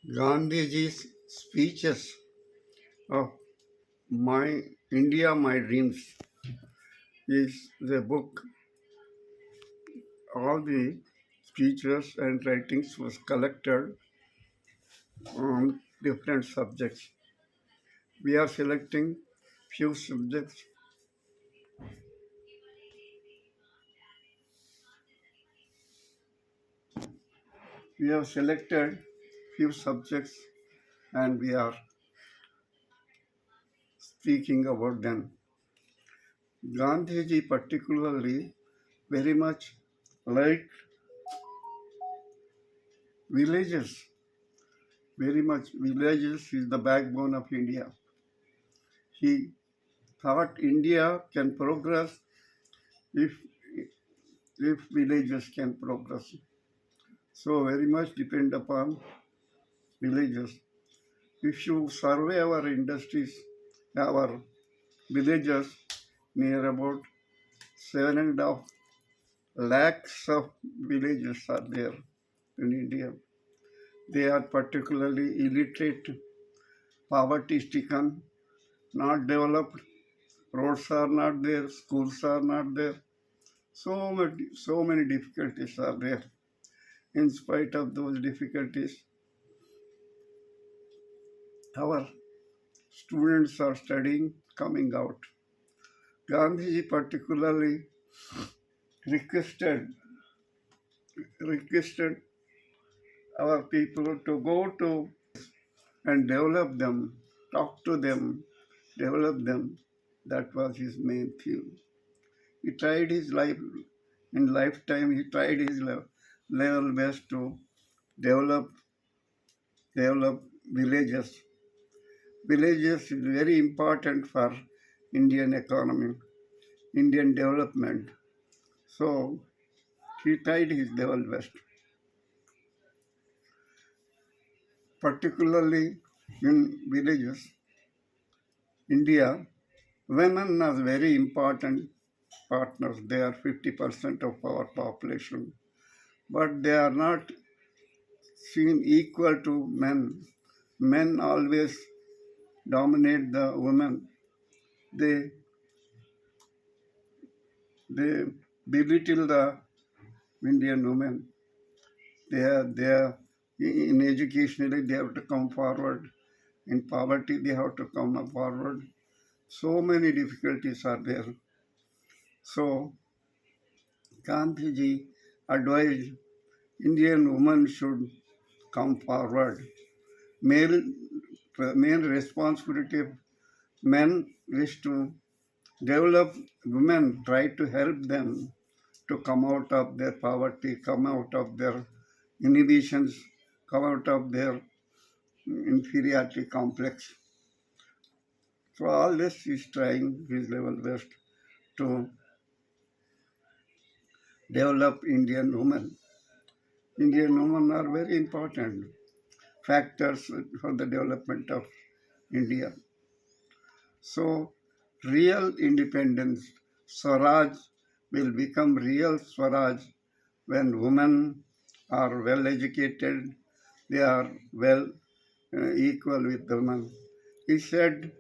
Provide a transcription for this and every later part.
Gandhiji's speeches of My India, My Dreams is the book. All the speeches and writings was collected on different subjects. We are selecting few subjects. We have selected few subjects and we are speaking about them. Gandhiji particularly very much liked villages. Very much villages is the backbone of India. He thought India can progress if villages can progress. So very much depend upon villages. If you survey our industries, our villages, near about 7.5 lakhs of villages are there in India. They are particularly illiterate, poverty-stricken, not developed. Roads are not there, schools are not there. So many difficulties are there. In spite of those difficulties, our students are studying, coming out. Gandhiji particularly requested our people to go to and develop them, talk to them, develop them. That was his main theme. He tried his life, in lifetime, he tried his level best to develop villages. Villages is very important for Indian economy, Indian development. So he tried his level best. Particularly in villages, India, women are very important partners. They are 50% of our population, but they are not seen equal to men. Men always dominate the women. They belittle the Indian women. They are in educationally they have to come forward. In poverty they have to come forward. So many difficulties are there. So Gandhiji advised Indian women should come forward. Main responsibility of men is to develop women, try to help them to come out of their poverty, come out of their inhibitions, come out of their inferiority complex. So all this is trying his level best to develop Indian women. Indian women are very important factors for the development of India. So real independence, Swaraj, will become real Swaraj when women are well educated, they are well equal with the men. He said,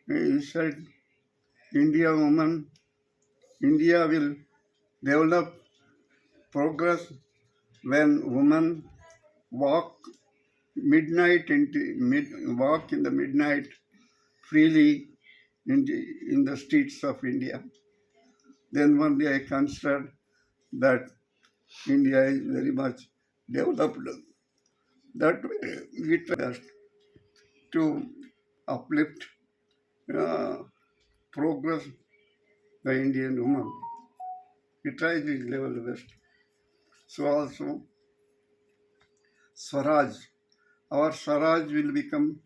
he said, India will develop progress when women walk walk in the midnight freely in the streets of India. Then one day I considered that India is very much developed. That way we try to uplift uh, progress the Indian woman. He tries his level best. So also Swaraj, our Swaraj will become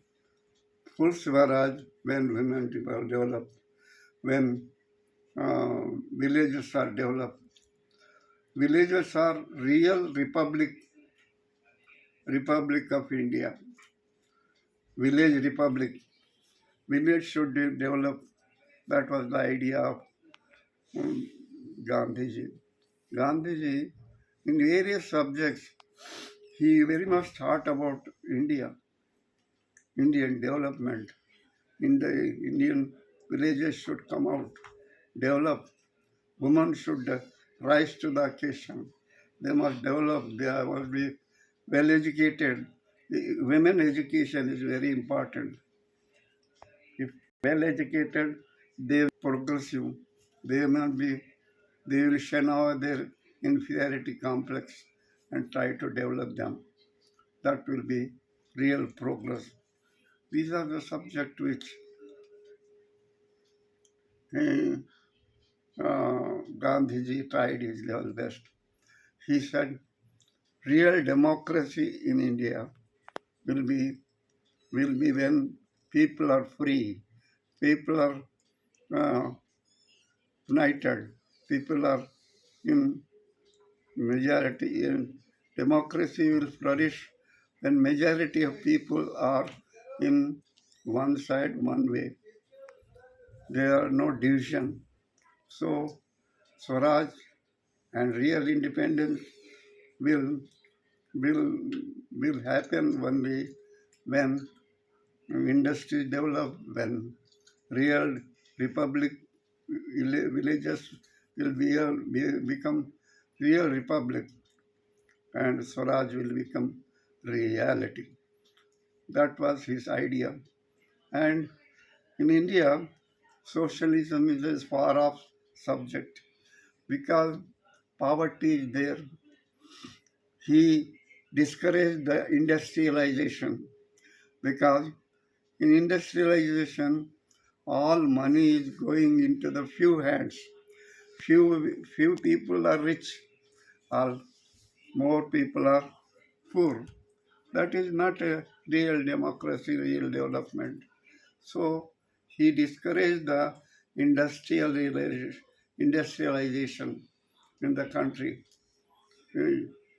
full Swaraj when women develop, when villages are developed. Villages are real Republic of India. Village Republic. Village should develop. That was the idea of Gandhiji. Gandhiji, in various subjects, He very much thought about Indian development. In the Indian villages should come out, develop. Women should rise to the occasion. They must develop. They must be well educated. Women education is very important. If well educated, they will progressive. They must be. They will shun out their inferiority complex and try to develop them. That will be real progress. These are the subject which uh, Gandhiji tried his level best. He said, real democracy in India will be when people are free, people are uh, united, people are in majority, and democracy will flourish when majority of people are in one side, one way. There are no division. So Swaraj and real independence will will will happen only when industry develop, when real republic villages will become real republic, and Swaraj will become reality. That was his idea. And in India, socialism is a far off subject because poverty is there. He discouraged the industrialization because in industrialization, all money is going into the few hands. Few people are rich, all more people are poor. That is not a real democracy, real development. So he discouraged the industrialization in the country.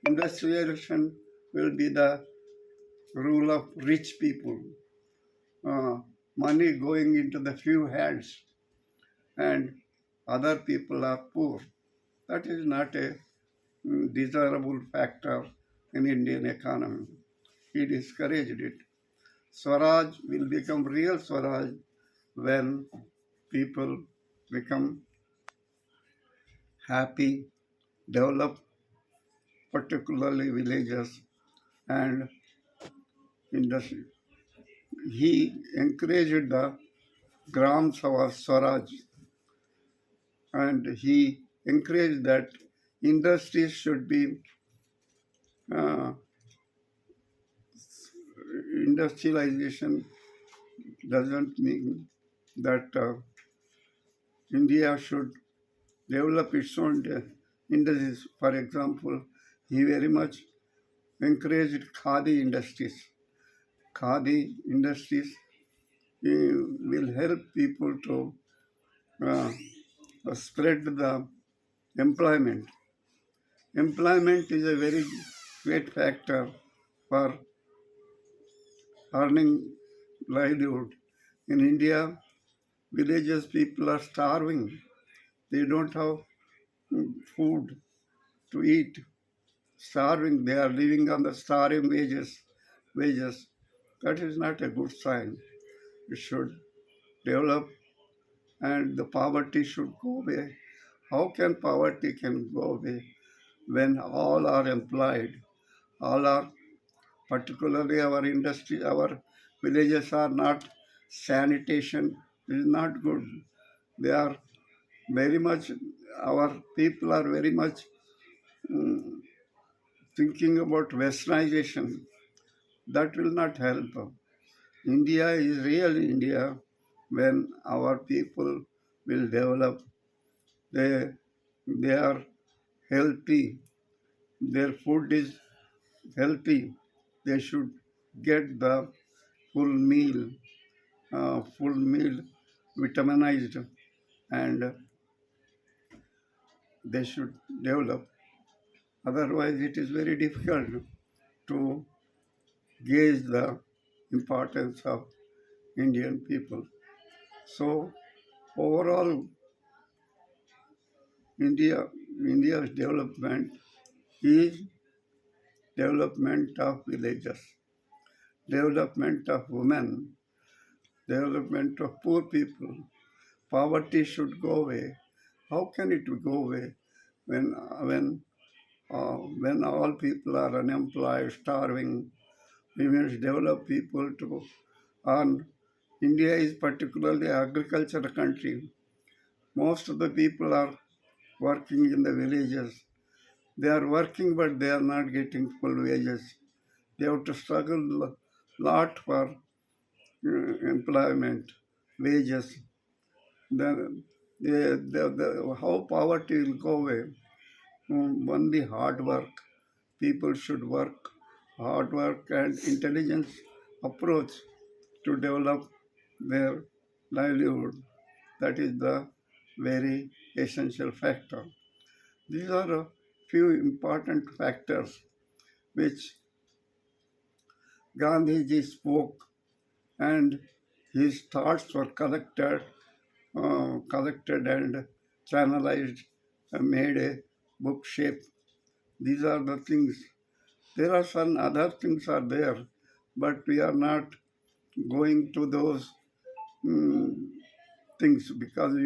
Industrialization will be the rule of rich people. Uh, Money going into the few hands, and other people are poor. That is not a desirable factor in Indian economy. He discouraged it. Swaraj will become real Swaraj when people become happy, develop, particularly villages and industry. He encouraged the Gram Swaraj, and he encouraged that industries should be uh, industrialization doesn't mean that India should develop its own industries. For example, he very much encouraged Khadi industries. Khadi industries will help people to uh, spread the employment. Employment is a very great factor for earning livelihood. In India, villages people are starving. They don't have food to eat. Starving, they are living on the starving wages. That is not a good sign. It should develop and the poverty should go away. How can poverty can go away when all are employed? All are, particularly our industry, our villages are not, sanitation is not good. They are very much, our people are very much mm, thinking about westernization. That will not help. India is real India when our people will develop. They, they are healthy. Their food is healthy. They should get the full meal, vitaminized, and they should develop. Otherwise, it is very difficult to gauge the importance of Indian people. So, overall, India, India's development is development of villages, development of women, development of poor people. Poverty should go away. How can it go away when when when all people are unemployed, starving? We must develop people to earn. India is particularly agricultural country. Most of the people are working in the villages. They are working, but they are not getting full wages. They have to struggle a lot for employment, wages. Then how poverty will go away? Only hard work. People should work, hard work and intelligence approach to develop their livelihood. That is the very essential factor. These are a few important factors which Gandhiji spoke, and his thoughts were collected and channelized and made a book shape. These are the things. There are some other things are there, but we are not going to those things because we